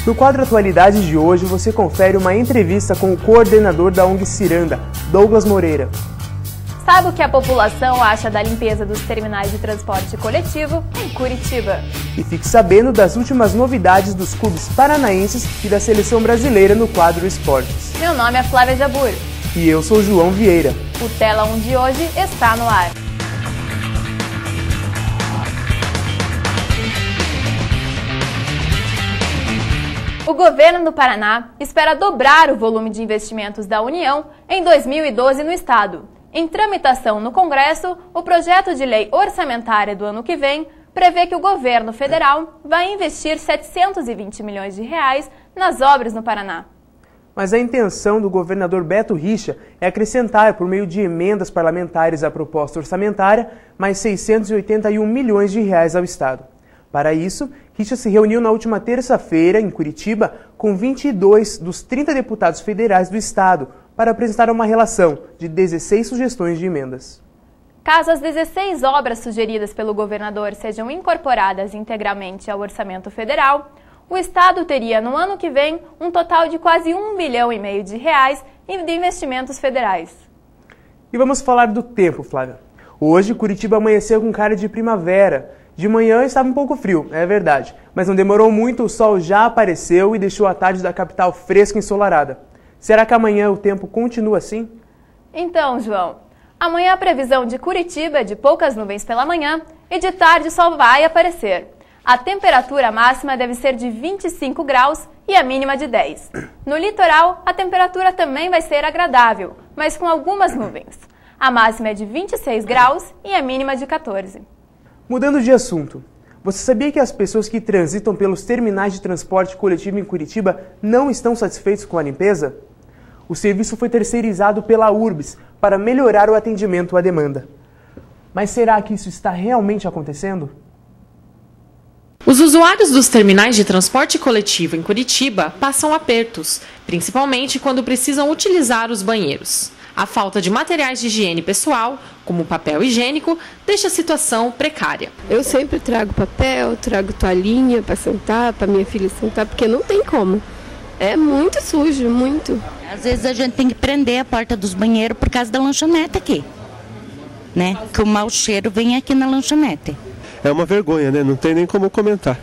No quadro Atualidades de hoje, você confere uma entrevista com o coordenador da ONG Ciranda, Douglas Moreira. Sabe o que a população acha da limpeza dos terminais de transporte coletivo em Curitiba? E fique sabendo das últimas novidades dos clubes paranaenses e da seleção brasileira no quadro Esportes. Meu nome é Flávia Jabur. E eu sou João Vieira. O Tela 1 de hoje está no ar. O governo do Paraná espera dobrar o volume de investimentos da União em 2012 no estado. Em tramitação no Congresso, o projeto de lei orçamentária do ano que vem prevê que o governo federal vai investir 720 milhões de reais nas obras no Paraná. Mas a intenção do governador Beto Richa é acrescentar, por meio de emendas parlamentares à proposta orçamentária, mais 681 milhões de reais ao estado. Para isso, Richa se reuniu na última terça-feira, em Curitiba, com 22 dos 30 deputados federais do estado, para apresentar uma relação de 16 sugestões de emendas. Caso as 16 obras sugeridas pelo governador sejam incorporadas integralmente ao orçamento federal, o estado teria, no ano que vem, um total de quase 1,5 bilhão de reais de investimentos federais. E vamos falar do tempo, Flávia. Hoje, Curitiba amanheceu com cara de primavera. De manhã estava um pouco frio, é verdade, mas não demorou muito, o sol já apareceu e deixou a tarde da capital fresca e ensolarada. Será que amanhã o tempo continua assim? Então, João, amanhã a previsão de Curitiba é de poucas nuvens pela manhã e de tarde o sol vai aparecer. A temperatura máxima deve ser de 25 graus e a mínima de 10. No litoral, a temperatura também vai ser agradável, mas com algumas nuvens. A máxima é de 26 graus e a mínima de 14. Mudando de assunto, você sabia que as pessoas que transitam pelos terminais de transporte coletivo em Curitiba não estão satisfeitos com a limpeza? O serviço foi terceirizado pela URBS para melhorar o atendimento à demanda. Mas será que isso está realmente acontecendo? Os usuários dos terminais de transporte coletivo em Curitiba passam apertos, principalmente quando precisam utilizar os banheiros. A falta de materiais de higiene pessoal, como papel higiênico, deixa a situação precária. Eu sempre trago papel, trago toalhinha para sentar, para minha filha sentar, porque não tem como. É muito sujo, muito. Às vezes a gente tem que prender a porta dos banheiros por causa da lanchonete aqui, né? Que o mau cheiro vem aqui na lanchonete. É uma vergonha, né? Não tem nem como comentar.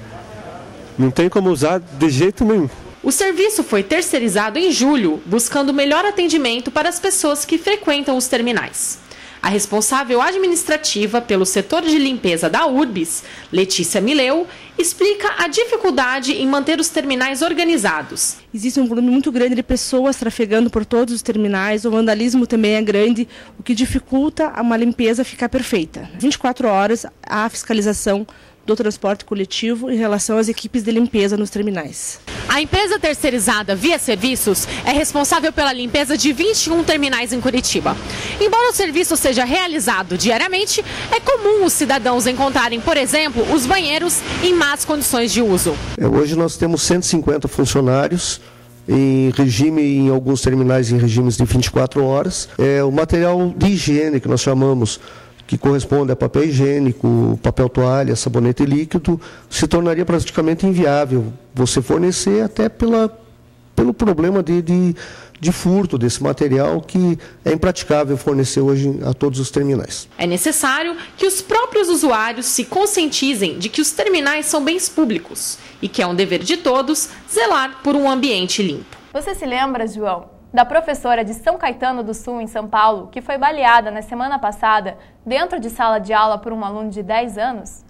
Não tem como usar de jeito nenhum. O serviço foi terceirizado em julho, buscando melhor atendimento para as pessoas que frequentam os terminais. A responsável administrativa pelo setor de limpeza da URBS, Letícia Mileu, explica a dificuldade em manter os terminais organizados. Existe um volume muito grande de pessoas trafegando por todos os terminais, o vandalismo também é grande, o que dificulta uma limpeza ficar perfeita. 24 horas há fiscalização do transporte coletivo em relação às equipes de limpeza nos terminais. A empresa terceirizada Via Serviços é responsável pela limpeza de 21 terminais em Curitiba. Embora o serviço seja realizado diariamente, é comum os cidadãos encontrarem, por exemplo, os banheiros em más condições de uso. Hoje nós temos 150 funcionários em alguns terminais em regimes de 24 horas. O material de higiene que nós chamamos, que corresponde a papel higiênico, papel toalha, sabonete líquido, se tornaria praticamente inviável você fornecer, até pelo problema de furto desse material, que é impraticável fornecer hoje a todos os terminais. É necessário que os próprios usuários se conscientizem de que os terminais são bens públicos e que é um dever de todos zelar por um ambiente limpo. Você se lembra, João, da professora de São Caetano do Sul, em São Paulo, que foi baleada na semana passada dentro de sala de aula por um aluno de 10 anos?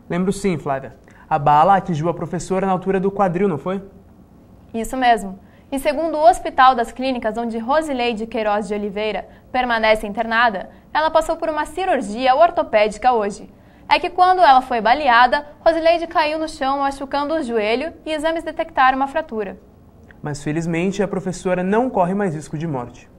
Lembro sim, Flávia. A bala atingiu a professora na altura do quadril, não foi? Isso mesmo. E segundo o Hospital das Clínicas, onde Rosileide Queiroz de Oliveira permanece internada, ela passou por uma cirurgia ortopédica hoje. É que quando ela foi baleada, Rosileide caiu no chão machucando o joelho e exames detectaram uma fratura. Mas felizmente a professora não corre mais risco de morte.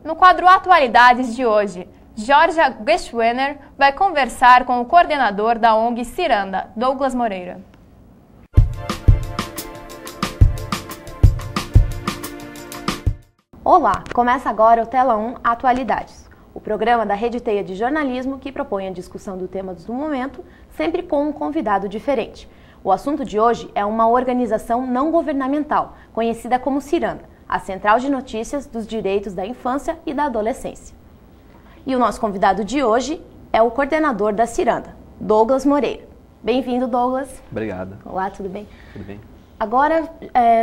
No quadro Atualidades de hoje, Georgia Geschwener vai conversar com o coordenador da ONG Ciranda, Douglas Moreira. Olá, começa agora o Tela 1 Atualidades, o programa da Rede Teia de Jornalismo que propõe a discussão do tema do momento, sempre com um convidado diferente. O assunto de hoje é uma organização não governamental, conhecida como Ciranda, a Central de Notícias dos Direitos da Infância e da Adolescência. E o nosso convidado de hoje é o coordenador da Ciranda, Douglas Moreira. Bem-vindo, Douglas. Obrigado. Olá, tudo bem? Tudo bem. Agora,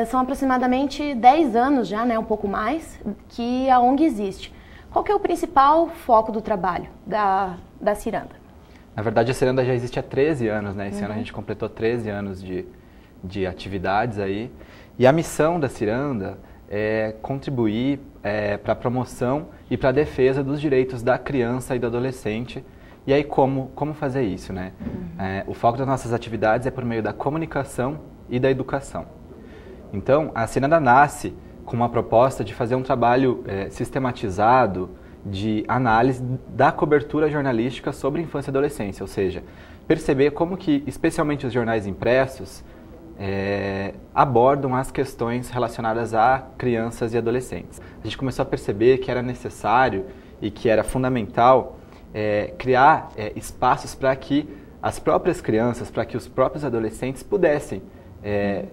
são aproximadamente 10 anos já, né, um pouco mais, que a ONG existe. Qual que é o principal foco do trabalho da Ciranda? Na verdade, a Ciranda já existe há 13 anos, né? Esse ano a gente completou 13 anos de atividades aí. E a missão da Ciranda é contribuir para a promoção e para a defesa dos direitos da criança e do adolescente. E aí, como fazer isso, né? O foco das nossas atividades é por meio da comunicação e da educação. Então, a Ciranda nasce com uma proposta de fazer um trabalho sistematizado de análise da cobertura jornalística sobre infância e adolescência, ou seja, perceber como que, especialmente os jornais impressos, abordam as questões relacionadas a crianças e adolescentes. A gente começou a perceber que era necessário e que era fundamental criar espaços para que as próprias crianças, para que os próprios adolescentes pudessem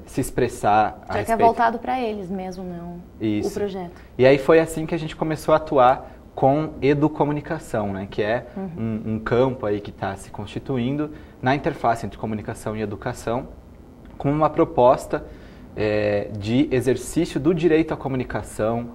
se expressar a respeito. Já que é voltado para eles mesmo, não o projeto. E aí foi assim que a gente começou a atuar com educomunicação, né, que é um campo aí que está se constituindo na interface entre comunicação e educação, com uma proposta de exercício do direito à comunicação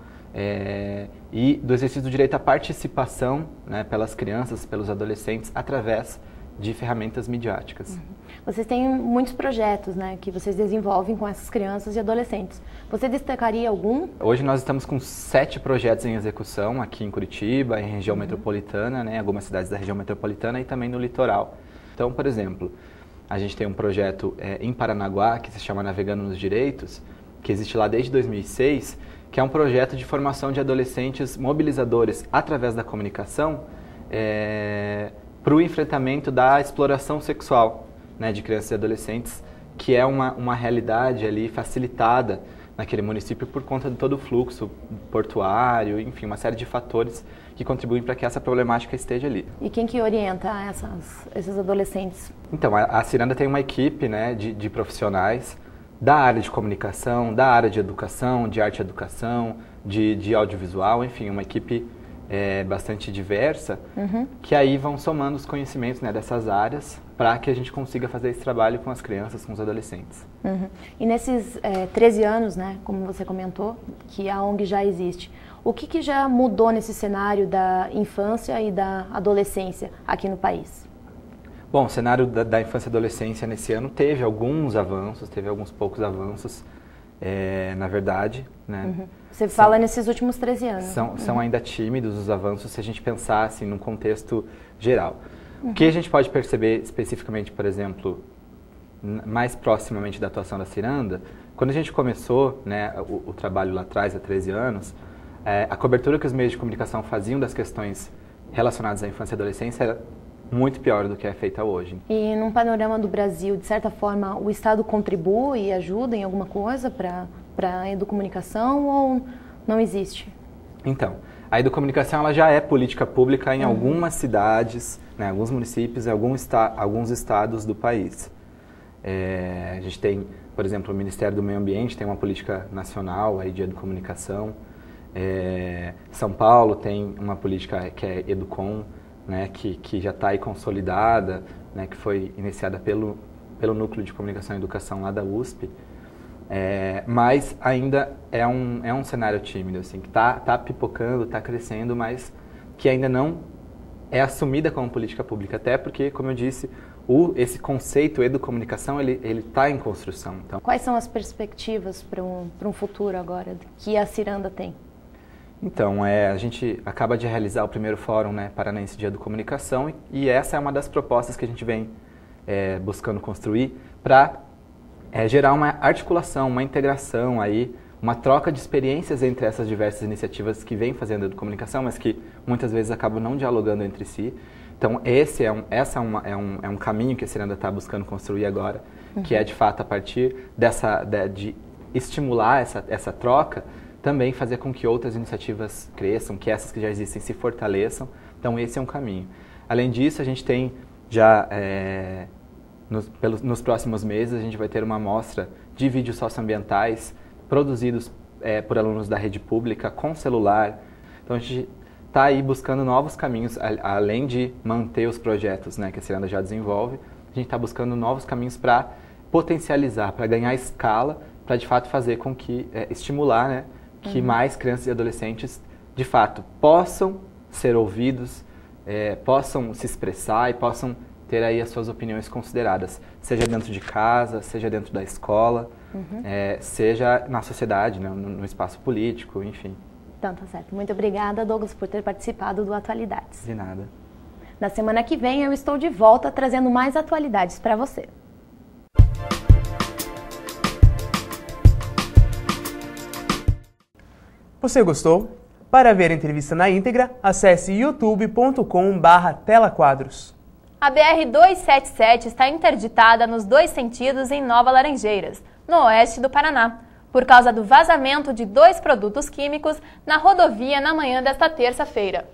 e do exercício do direito à participação, né, pelas crianças, pelos adolescentes, através de ferramentas midiáticas. Vocês têm muitos projetos, né, que vocês desenvolvem com essas crianças e adolescentes. Você destacaria algum? Hoje nós estamos com 7 projetos em execução aqui em Curitiba, em região metropolitana, né, algumas cidades da região metropolitana e também no litoral. Então, por exemplo, a gente tem um projeto em Paranaguá que se chama Navegando nos Direitos, que existe lá desde 2006, que é um projeto de formação de adolescentes mobilizadores através da comunicação para o enfrentamento da exploração sexual, né, de crianças e adolescentes, que é uma realidade ali facilitada naquele município por conta de todo o fluxo portuário, enfim, uma série de fatores que contribuem para que essa problemática esteja ali. E quem que orienta esses adolescentes? Então, a Ciranda tem uma equipe, né, de profissionais da área de comunicação, da área de educação, de arte e educação, de audiovisual, enfim, uma equipe bastante diversa, que aí vão somando os conhecimentos, né, dessas áreas para que a gente consiga fazer esse trabalho com as crianças, com os adolescentes. E nesses 13 anos, né, como você comentou, que a ONG já existe, o que já mudou nesse cenário da infância e da adolescência aqui no país? Bom, o cenário da infância e adolescência nesse ano teve alguns avanços, teve alguns poucos avanços, na verdade, né? Você fala nesses últimos 13 anos. São ainda tímidos os avanços se a gente pensar assim, num contexto geral. O que a gente pode perceber especificamente, por exemplo, mais proximamente da atuação da Ciranda, quando a gente começou, né, o trabalho lá atrás, há 13 anos, a cobertura que os meios de comunicação faziam das questões relacionadas à infância e adolescência era muito pior do que é feita hoje. E num panorama do Brasil, de certa forma, o Estado contribui e ajuda em alguma coisa para a educomunicação ou não existe? Então, a educomunicação ela já é política pública em algumas cidades, né, alguns municípios e alguns estados do país. A gente tem, por exemplo, o Ministério do Meio Ambiente tem uma política nacional aí de educomunicação. São Paulo tem uma política que é Educom, né, que já está aí consolidada, né, que foi iniciada pelo Núcleo de Comunicação e Educação lá da USP. Mas ainda é um cenário tímido, assim, que está pipocando, está crescendo, mas que ainda não é assumida como política pública, até porque, como eu disse, esse conceito educomunicação ele está em construção. Então, quais são as perspectivas para um futuro agora que a Ciranda tem? Então, a gente acaba de realizar o primeiro Fórum, né, Paranaense de Educomunicação e essa é uma das propostas que a gente vem buscando construir para gerar uma articulação, uma integração, aí, uma troca de experiências entre essas diversas iniciativas que vêm fazendo educomunicação, mas que muitas vezes acabam não dialogando entre si. Então, esse é um caminho que a Ciranda está buscando construir agora, que é, de fato, a partir de estimular essa troca, também fazer com que outras iniciativas cresçam, que essas que já existem se fortaleçam. Então, esse é um caminho. Além disso, a gente tem já nos próximos meses a gente vai ter uma amostra de vídeos socioambientais produzidos por alunos da rede pública com celular. Então a gente está aí buscando novos caminhos, além de manter os projetos, né, que a Ciranda já desenvolve, a gente está buscando novos caminhos para potencializar, para ganhar escala, para de fato fazer com que, estimular, né, que mais crianças e adolescentes de fato possam ser ouvidos, possam se expressar e possam ter aí as suas opiniões consideradas, seja dentro de casa, seja dentro da escola, seja na sociedade, né, no espaço político, enfim. Então, tá certo. Muito obrigada, Douglas, por ter participado do Atualidades. De nada. Na semana que vem eu estou de volta trazendo mais atualidades para você. Você gostou? Para ver a entrevista na íntegra, acesse youtube.com/telaquadros. A BR-277 está interditada nos 2 sentidos em Nova Laranjeiras, no oeste do Paraná, por causa do vazamento de 2 produtos químicos na rodovia na manhã desta terça-feira.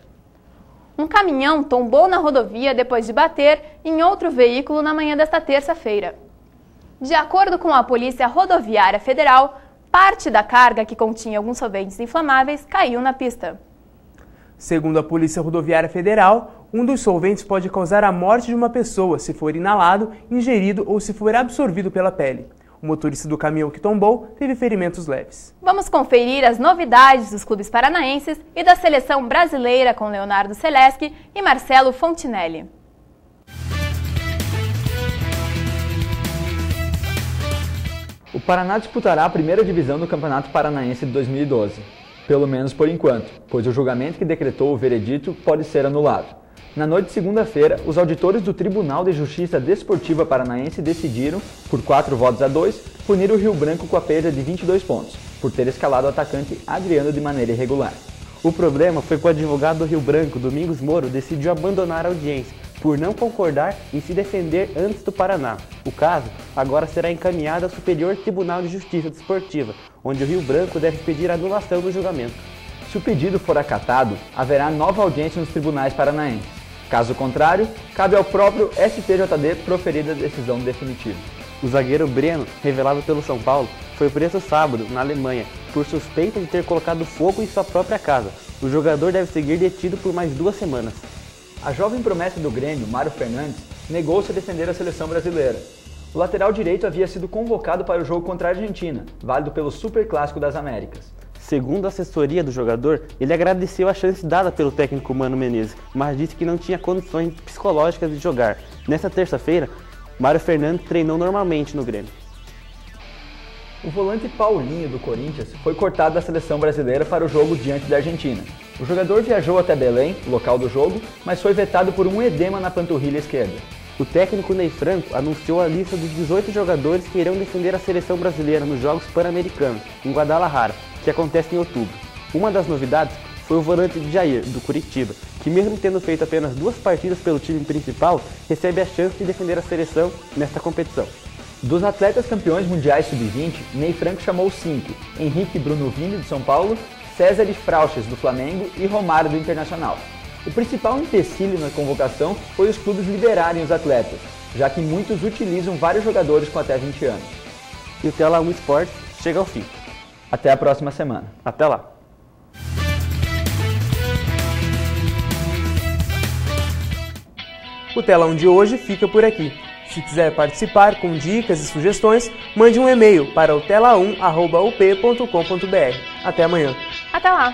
Um caminhão tombou na rodovia depois de bater em outro veículo na manhã desta terça-feira. De acordo com a Polícia Rodoviária Federal, parte da carga que continha alguns solventes inflamáveis caiu na pista. Segundo a Polícia Rodoviária Federal, um dos solventes pode causar a morte de uma pessoa se for inalado, ingerido ou se for absorvido pela pele. O motorista do caminhão que tombou teve ferimentos leves. Vamos conferir as novidades dos clubes paranaenses e da seleção brasileira com Leonardo Seleschi e Marcelo Fontinelli. O Paraná disputará a primeira divisão do Campeonato Paranaense de 2012, pelo menos por enquanto, pois o julgamento que decretou o veredito pode ser anulado. Na noite de segunda-feira, os auditores do Tribunal de Justiça Desportiva Paranaense decidiram, por 4-2, punir o Rio Branco com a perda de 22 pontos, por ter escalado o atacante Adriano de maneira irregular. O problema foi que o advogado do Rio Branco, Domingos Moro, decidiu abandonar a audiência, por não concordar em se defender antes do Paraná. O caso agora será encaminhado ao Superior Tribunal de Justiça Desportiva, onde o Rio Branco deve pedir a anulação do julgamento. Se o pedido for acatado, haverá nova audiência nos tribunais paranaenses. Caso contrário, cabe ao próprio STJD proferir a decisão definitiva. O zagueiro Breno, revelado pelo São Paulo, foi preso sábado, na Alemanha, por suspeita de ter colocado fogo em sua própria casa. O jogador deve seguir detido por mais 2 semanas. A jovem promessa do Grêmio, Mário Fernandes, negou-se a defender a seleção brasileira. O lateral direito havia sido convocado para o jogo contra a Argentina, válido pelo Superclássico das Américas. Segundo a assessoria do jogador, ele agradeceu a chance dada pelo técnico Mano Menezes, mas disse que não tinha condições psicológicas de jogar. Nesta terça-feira, Mário Fernandes treinou normalmente no Grêmio. O volante Paulinho, do Corinthians, foi cortado da seleção brasileira para o jogo diante da Argentina. O jogador viajou até Belém, local do jogo, mas foi vetado por um edema na panturrilha esquerda. O técnico Ney Franco anunciou a lista dos 18 jogadores que irão defender a seleção brasileira nos Jogos Pan-Americanos, em Guadalajara, que acontece em outubro. Uma das novidades foi o volante Jair, do Curitiba, que mesmo tendo feito apenas 2 partidas pelo time principal, recebe a chance de defender a seleção nesta competição. Dos atletas campeões mundiais sub-20, Ney Franco chamou 5, Henrique Bruno Vini, do São Paulo, César Frauches, do Flamengo e Romário, do Internacional. O principal empecilho na convocação foi os clubes liberarem os atletas, já que muitos utilizam vários jogadores com até 20 anos. E o Tela 1 Esportes chega ao fim. Até a próxima semana. Até lá! O Tela 1 de hoje fica por aqui. Se quiser participar com dicas e sugestões, mande um e-mail para o tela1@up.com.br. Até amanhã. Até lá!